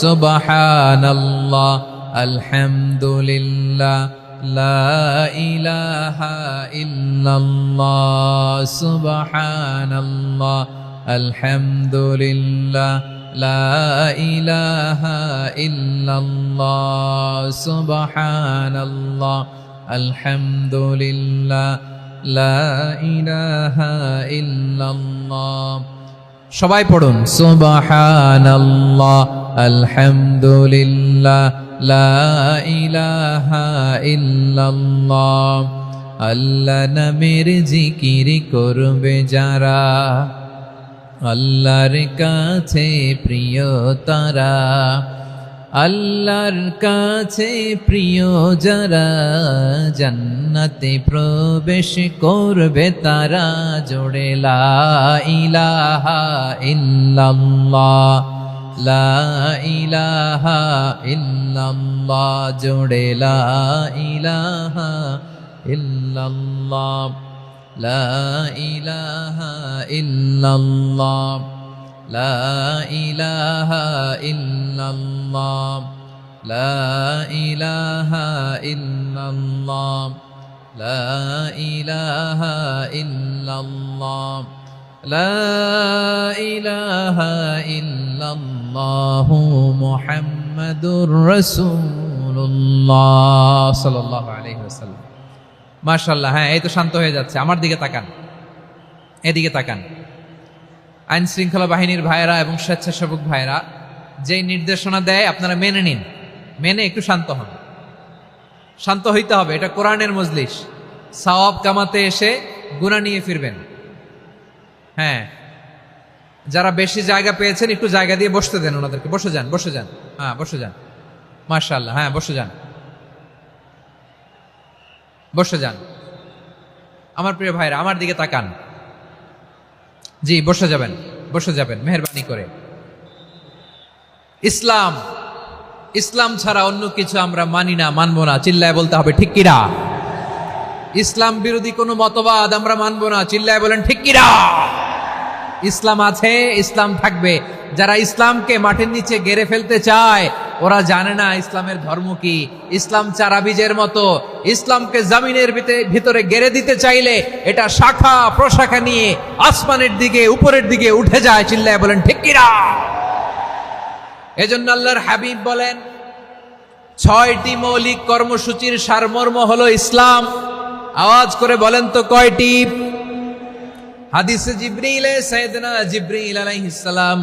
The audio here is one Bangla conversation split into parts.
সুবহানাল্লাহ আলহামদুলিল্লাহ লা ইলাহা ইল্লাল্লাহ সুবহানাল্লাহ আলহামদুলিল্লাহ লা ইলাহা ইল্লাল্লাহ সুবহানাল্লাহ আলহামদুলিল্লাহ লা ইলাহা ইল্লাল্লাহ। সবাই পড়ুন সুবহানাল্লাহ আলহামদুলিল্লাহ লা ইলাহা ইল্লাল্লাহ। আল্লাহ নামের জিকির করবে যারা, আল্লাহর কাছে প্রিয় তারা, আল্লাহর কাছে প্রিয় যারা, জান্নাতে প্রবেশ করবে তারা। জোড়ে লা ইলাহা ইল্লাল্লাহ লা ইলাহা ইল্লাল্লাহ, জোড়ে লা ইলাহা ইল্লাল্লাহ লা ইলাহা ইল্লাল্লাহ লা ইলাহা ইল্লাল্লাহ লা ইলাহা ইল্লাল্লাহ লা ইলাহা ইল্লাল্লাহ লা ইলাহা ইল্লাল্লাহু মুহাম্মাদুর রাসূলুল্লাহ সাল্লাল্লাহু আলাইহি ওয়াসাল্লাম। মাশাআল্লাহ। হ্যাঁ, এই তো শান্ত হয়ে যাচ্ছে। আমার দিকে তাকান, এদিকে তাকান। আইন শৃঙ্খলা বাহিনীর ভাইয়েরা এবং স্বেচ্ছাসেবক ভাইয়েরা যেই নির্দেশনা দেয় আপনারা মেনে নিন, মেনে একটু শান্ত হন। শান্ত হইতে হবে, এটা কোরআনের মজলিস। সওয়াব কামাতে এসে গুনাহ নিয়ে ফিরবেন। হ্যাঁ, যারা বেশি জায়গা পেয়েছেন একটু জায়গা দিয়ে বসতে দেন ওনাদেরকে। বসে যান, বসে যান। হ্যাঁ, বসে যান। মাশাআল্লাহ। হ্যাঁ, বসে যান, বসে যান। আমার প্রিয় ভাইরা, আমার দিকে তাকান। জি, বসে যাবেন, বসে যাবেন মেহেরবানি করে। ইসলাম, ইসলাম ছাড়া অন্য কিছু আমরা মানি না, মানবো না। চিল্লায় বলতে হবে ঠিক কিনা। ইসলাম বিরোধী কোনো মতবাদ আমরা মানবো না। চিল্লায় বলেন ঠিক কিনা। ইসলাম আছে, ইসলাম থাকবে। যারা ইসলামকে মাটির নিচে গেড়ে ফেলতে চায় ওরা জানে না ইসলামের ধর্ম কি। ইসলাম চারা বীজের মতো, ইসলামকে জমিনের ভিতরে গেড়ে দিতে চাইলে এটা শাখা প্রশাখা নিয়ে আসমানের দিকে, উপরের দিকে উঠে যায়। চিল্লায় বলেন ঠিক কিনা। এজন্য আল্লাহর হাবিব বলেন ৬টি মৌলিক কর্মসূচির সারমর্ম হলো ইসলাম। আওয়াজ করে বলেন তো কয়টি? হাদিসে জিবরিলে সাইয়েদনা জিবরিল আলাইহিস সালাম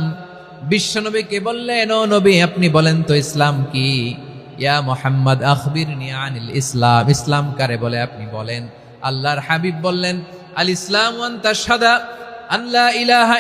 বিশ্বনবীকে বললেন, ও নবী আপনি বলেন তো ইসলাম কি? ইয়া মুহাম্মদ আখবিরনি আনিল ইসলাম। ইসলাম কারে বলে আপনি বলেন। আল্লাহর হাবিব বললেন, আল ইসলামু আন তাশহাদা আল্লা ইলাহা